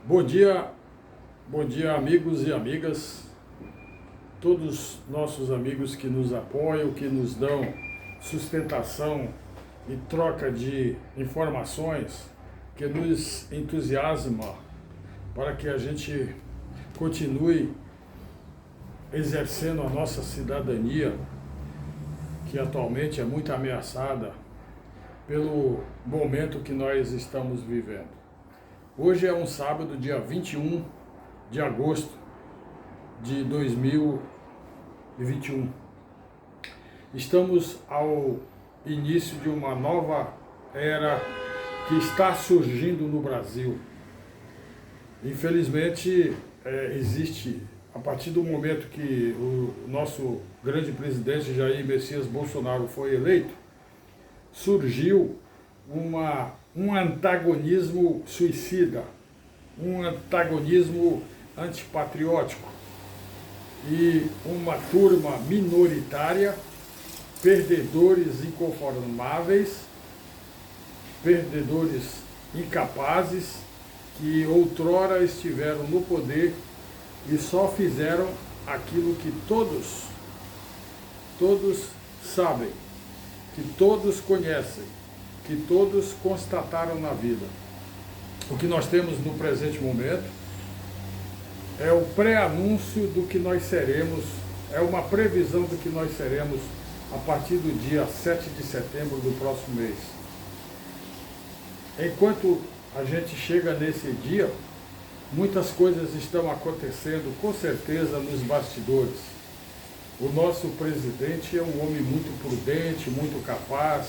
Bom dia amigos e amigas, todos nossos amigos que nos apoiam, que nos dão sustentação e troca de informações, que nos entusiasma para que a gente continue exercendo a nossa cidadania, que atualmente é muito ameaçada pelo momento que nós estamos vivendo. Hoje é um sábado, dia 21 de agosto de 2021. Estamos ao início de uma nova era que está surgindo no Brasil. Infelizmente, existe, a partir do momento que o nosso grande presidente Jair Messias Bolsonaro foi eleito, surgiu um antagonismo suicida, um antagonismo antipatriótico e uma turma minoritária, perdedores inconformáveis, perdedores incapazes, que outrora estiveram no poder e só fizeram aquilo que todos sabem, que todos conhecem, que todos constataram na vida. O que nós temos no presente momento é o pré-anúncio do que nós seremos, é uma previsão do que nós seremos a partir do dia 7 de setembro do próximo mês. Enquanto a gente chega nesse dia, muitas coisas estão acontecendo, com certeza, nos bastidores. O nosso presidente é um homem muito prudente, muito capaz,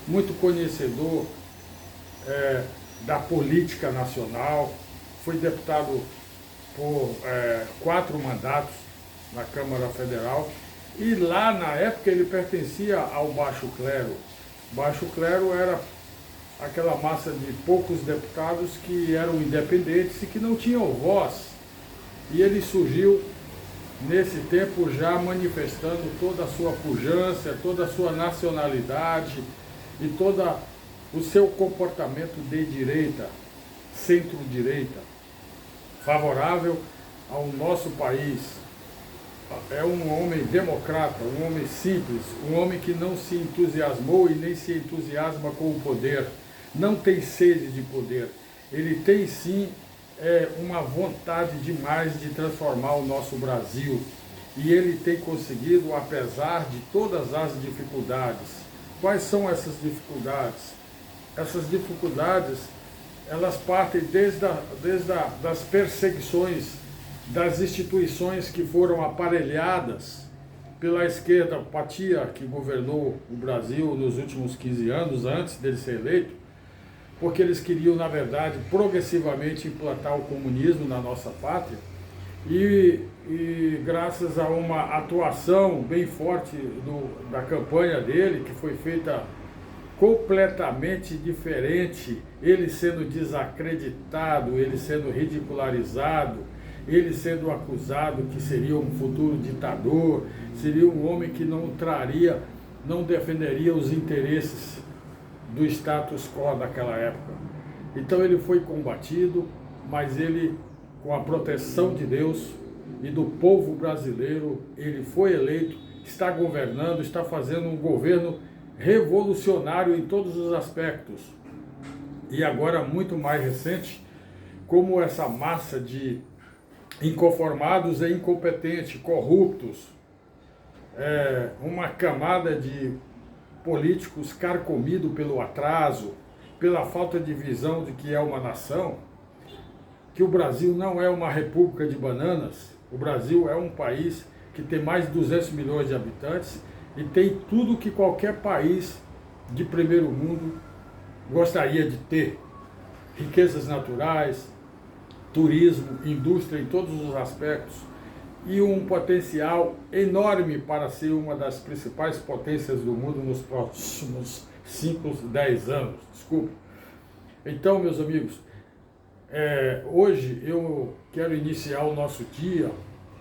muito conhecedor da política nacional, foi deputado por 4 mandatos na Câmara Federal, e lá na época ele pertencia ao baixo clero. Baixo clero era aquela massa de poucos deputados que eram independentes e que não tinham voz, e ele surgiu nesse tempo já manifestando toda a sua pujança, toda a sua nacionalidade e todo o seu comportamento de direita, centro-direita, favorável ao nosso país. É um homem democrata, um homem simples, um homem que não se entusiasmou e nem se entusiasma com o poder, não tem sede de poder. Ele tem sim uma vontade demais de transformar o nosso Brasil, e ele tem conseguido, apesar de todas as dificuldades. Quais são essas dificuldades? Essas dificuldades, elas partem desde das perseguições das instituições que foram aparelhadas pela esquerda patia que governou o Brasil nos últimos 15 anos, antes dele ser eleito, porque eles queriam, na verdade, progressivamente implantar o comunismo na nossa pátria, e graças a uma atuação bem forte da campanha dele, que foi feita completamente diferente, ele sendo desacreditado, ele sendo ridicularizado, ele sendo acusado que seria um futuro ditador, seria um homem que não defenderia os interesses do status quo daquela época. Então ele foi combatido, mas ele, com a proteção de Deus e do povo brasileiro, ele foi eleito, está governando, está fazendo um governo revolucionário em todos os aspectos. E agora, muito mais recente, como essa massa de inconformados e incompetentes, corruptos, uma camada de políticos carcomidos pelo atraso, pela falta de visão de que é uma nação, que o Brasil não é uma república de bananas. O Brasil é um país que tem mais de 200 milhões de habitantes e tem tudo que qualquer país de primeiro mundo gostaria de ter: riquezas naturais, turismo, indústria em todos os aspectos, e um potencial enorme para ser uma das principais potências do mundo nos próximos 5, 10 anos. Desculpe. Então, meus amigos, hoje eu quero iniciar o nosso dia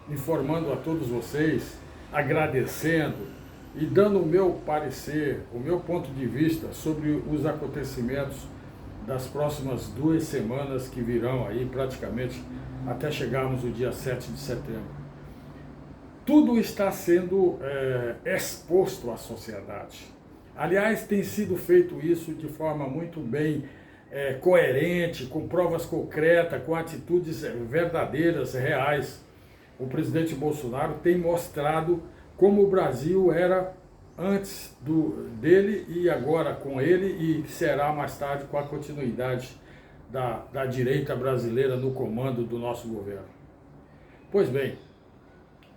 informando a todos vocês, agradecendo e dando o meu parecer, o meu ponto de vista sobre os acontecimentos das próximas 2 semanas que virão aí, praticamente até chegarmos no dia 7 de setembro. Tudo está sendo exposto à sociedade. Aliás, tem sido feito isso de forma muito bem coerente, com provas concretas, com atitudes verdadeiras, reais. O presidente Bolsonaro tem mostrado como o Brasil era antes dele e agora com ele, e será mais tarde com a continuidade da direita brasileira no comando do nosso governo. Pois bem,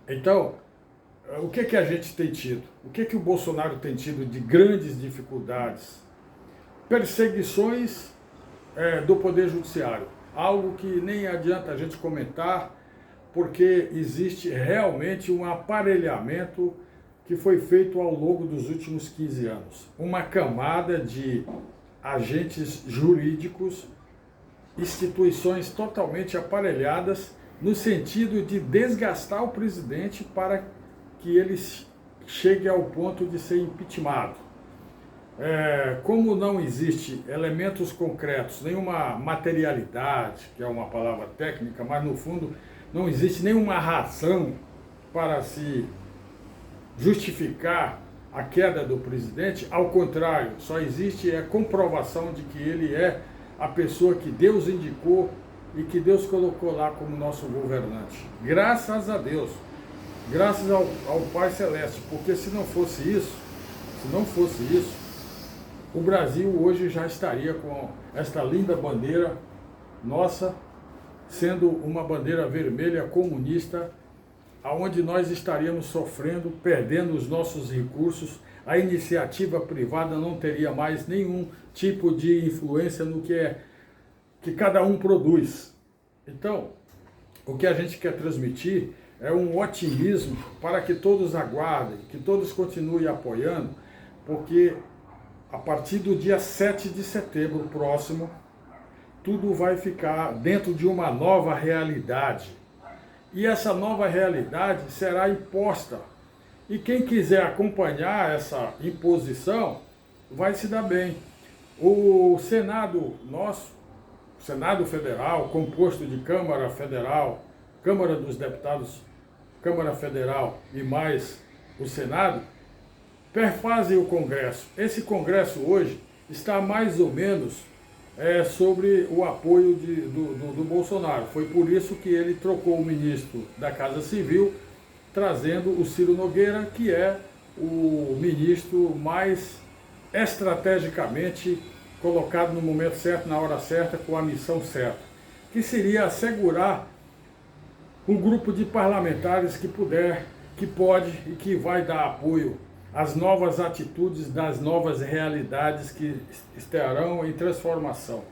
então, o que a gente tem tido? O que o Bolsonaro tem tido de grandes dificuldades? Perseguições do Poder Judiciário, algo que nem adianta a gente comentar, porque existe realmente um aparelhamento que foi feito ao longo dos últimos 15 anos. Uma camada de agentes jurídicos, instituições totalmente aparelhadas, no sentido de desgastar o presidente para que ele chegue ao ponto de ser impeachmentado. Como não existe elementos concretos, nenhuma materialidade, que é uma palavra técnica, mas no fundo não existe nenhuma razão para se justificar a queda do presidente, ao contrário, só existe comprovação de que ele é a pessoa que Deus indicou e que Deus colocou lá como nosso governante. Graças a Deus, graças ao Pai Celeste, porque se não fosse isso, o Brasil hoje já estaria com esta linda bandeira nossa, sendo uma bandeira vermelha comunista, aonde nós estaríamos sofrendo, perdendo os nossos recursos, a iniciativa privada não teria mais nenhum tipo de influência no que cada um produz. Então, o que a gente quer transmitir é um otimismo para que todos aguardem, que todos continuem apoiando, porque a partir do dia 7 de setembro próximo, tudo vai ficar dentro de uma nova realidade. E essa nova realidade será imposta. E quem quiser acompanhar essa imposição vai se dar bem. O Senado nosso, o Senado Federal, composto de Câmara Federal, Câmara dos Deputados, Câmara Federal e mais o Senado, perfazem o Congresso. Esse Congresso hoje está mais ou menos sobre o apoio do Bolsonaro. Foi por isso que ele trocou o ministro da Casa Civil, trazendo o Ciro Nogueira, que é o ministro mais estrategicamente colocado no momento certo, na hora certa, com a missão certa, que seria assegurar um grupo de parlamentares que pode e que vai dar apoio às novas atitudes das novas realidades que estarão em transformação.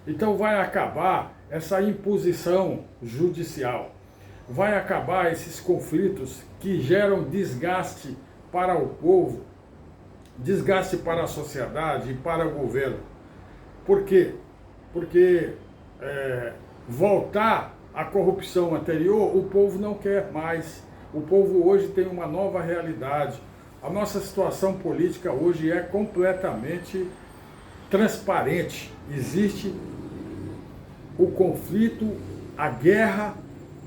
Então vai acabar essa imposição judicial, vai acabar esses conflitos que geram desgaste para o povo, desgaste para a sociedade e para o governo. Por quê? Porque voltar à corrupção anterior, o povo não quer mais. O povo hoje tem uma nova realidade. A nossa situação política hoje é completamente transparente. Existe o conflito, a guerra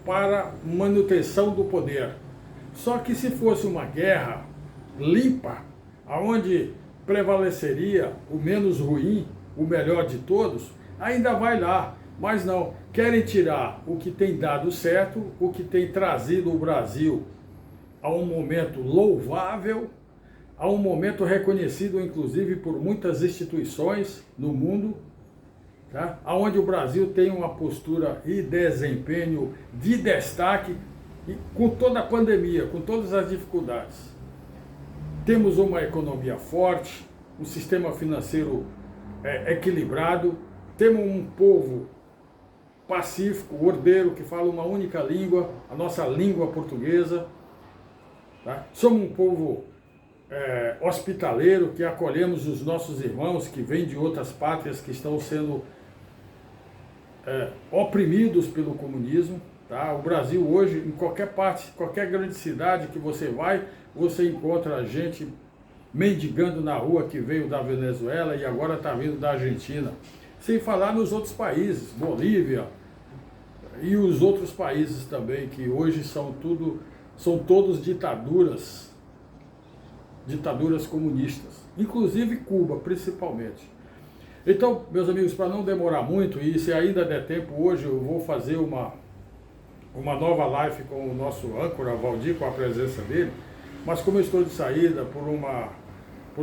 para manutenção do poder. Só que se fosse uma guerra limpa, aonde prevaleceria o menos ruim, o melhor de todos, ainda vai lá. Mas não, querem tirar o que tem dado certo, o que tem trazido o Brasil a um momento louvável, a um momento reconhecido inclusive por muitas instituições no mundo, tá? Onde o Brasil tem uma postura e desempenho de destaque, e com toda a pandemia, com todas as dificuldades. Temos uma economia forte, um sistema financeiro equilibrado, temos um povo pacífico, ordeiro, que fala uma única língua, a nossa língua portuguesa. Tá? Somos um povo hospitaleiro, que acolhemos os nossos irmãos que vêm de outras pátrias que estão sendo oprimidos pelo comunismo. Tá? O Brasil hoje, em qualquer parte, qualquer grande cidade que você vai, você encontra gente mendigando na rua que veio da Venezuela e agora está vindo da Argentina. Sem falar nos outros países, Bolívia e os outros países também, que hoje são todos ditaduras comunistas, inclusive Cuba, principalmente. Então, meus amigos, para não demorar muito, e se ainda der tempo, hoje eu vou fazer uma nova live com o nosso âncora, Valdir, com a presença dele, mas como eu estou de saída por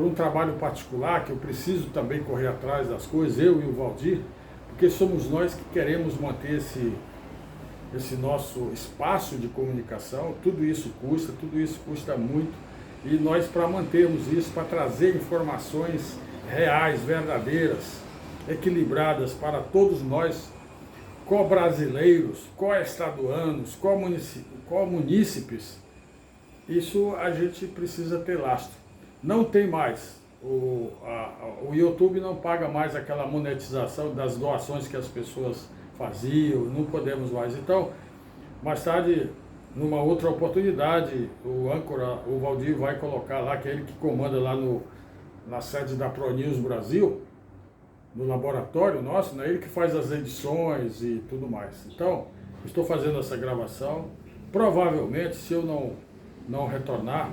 um trabalho particular, que eu preciso também correr atrás das coisas, eu e o Valdir, porque somos nós que queremos manter esse nosso espaço de comunicação, tudo isso custa muito, e nós, para mantermos isso, para trazer informações reais, verdadeiras, equilibradas para todos nós, co-brasileiros, co-estaduanos, co-munícipes, isso a gente precisa ter lastro. Não tem mais, o YouTube não paga mais aquela monetização das doações que as pessoas faziam, não podemos mais. Então, mais tarde, numa outra oportunidade, o âncora, o Valdir, vai colocar lá, que é ele que comanda lá na sede da ProNews Brasil, no laboratório nosso, né? Ele que faz as edições e tudo mais. Então, estou fazendo essa gravação. Provavelmente, se eu não retornar,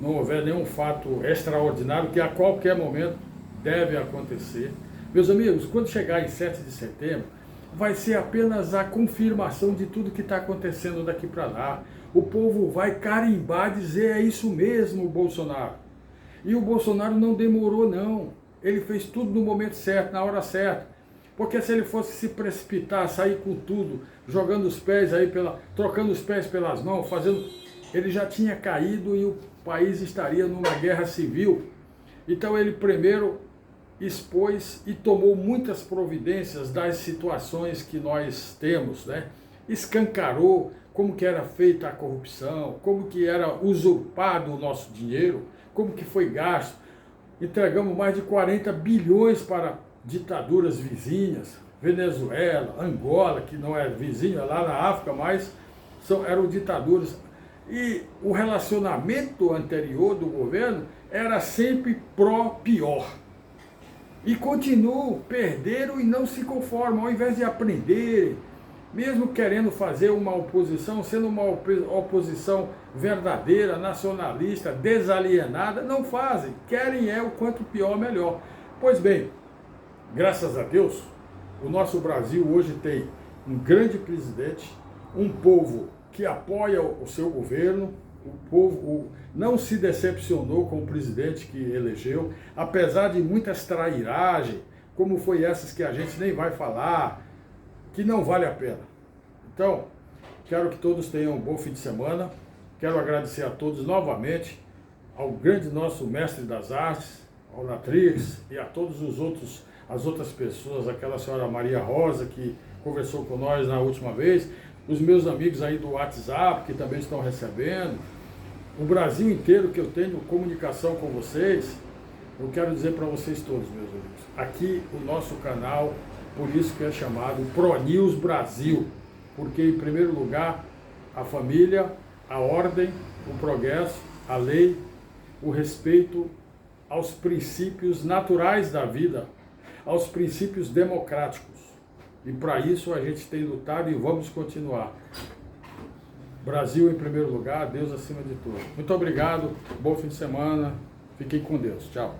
não houver nenhum fato extraordinário, que a qualquer momento deve acontecer. Meus amigos, quando chegar em 7 de setembro, vai ser apenas a confirmação de tudo que está acontecendo daqui para lá. O povo vai carimbar, dizer, é isso mesmo, Bolsonaro. E o Bolsonaro não demorou, não. Ele fez tudo no momento certo, na hora certa. Porque se ele fosse se precipitar, sair com tudo, jogando os pés aí, trocando os pés pelas mãos, ele já tinha caído e o país estaria numa guerra civil. Então ele primeiro expôs e tomou muitas providências das situações que nós temos, né? Escancarou como que era feita a corrupção, como que era usurpado o nosso dinheiro, como que foi gasto. Entregamos mais de 40 bilhões para ditaduras vizinhas, Venezuela, Angola, que não é vizinha, lá na África, mas eram ditaduras. E o relacionamento anterior do governo era sempre pró-pior. E continuam, perderam e não se conformam, ao invés de aprender, mesmo querendo fazer uma oposição, sendo uma oposição verdadeira, nacionalista, desalienada, não fazem, querem o quanto pior, melhor. Pois bem, graças a Deus, o nosso Brasil hoje tem um grande presidente, um povo que apoia o seu governo, o povo não se decepcionou com o presidente que elegeu, apesar de muitas trairagens, como foi essas que a gente nem vai falar, que não vale a pena. Então, quero que todos tenham um bom fim de semana, quero agradecer a todos novamente, ao grande nosso mestre das artes, ao Natrix e a todos as outras pessoas, aquela senhora Maria Rosa que conversou com nós na última vez, os meus amigos aí do WhatsApp que também estão recebendo, o Brasil inteiro que eu tenho comunicação com vocês. Eu quero dizer para vocês todos, meus amigos, aqui o nosso canal, por isso que é chamado ProNews Brasil, porque em primeiro lugar a família, a ordem, o progresso, a lei, o respeito aos princípios naturais da vida, aos princípios democráticos. E para isso a gente tem lutado e vamos continuar. Brasil em primeiro lugar, Deus acima de tudo. Muito obrigado, bom fim de semana, fiquem com Deus, tchau.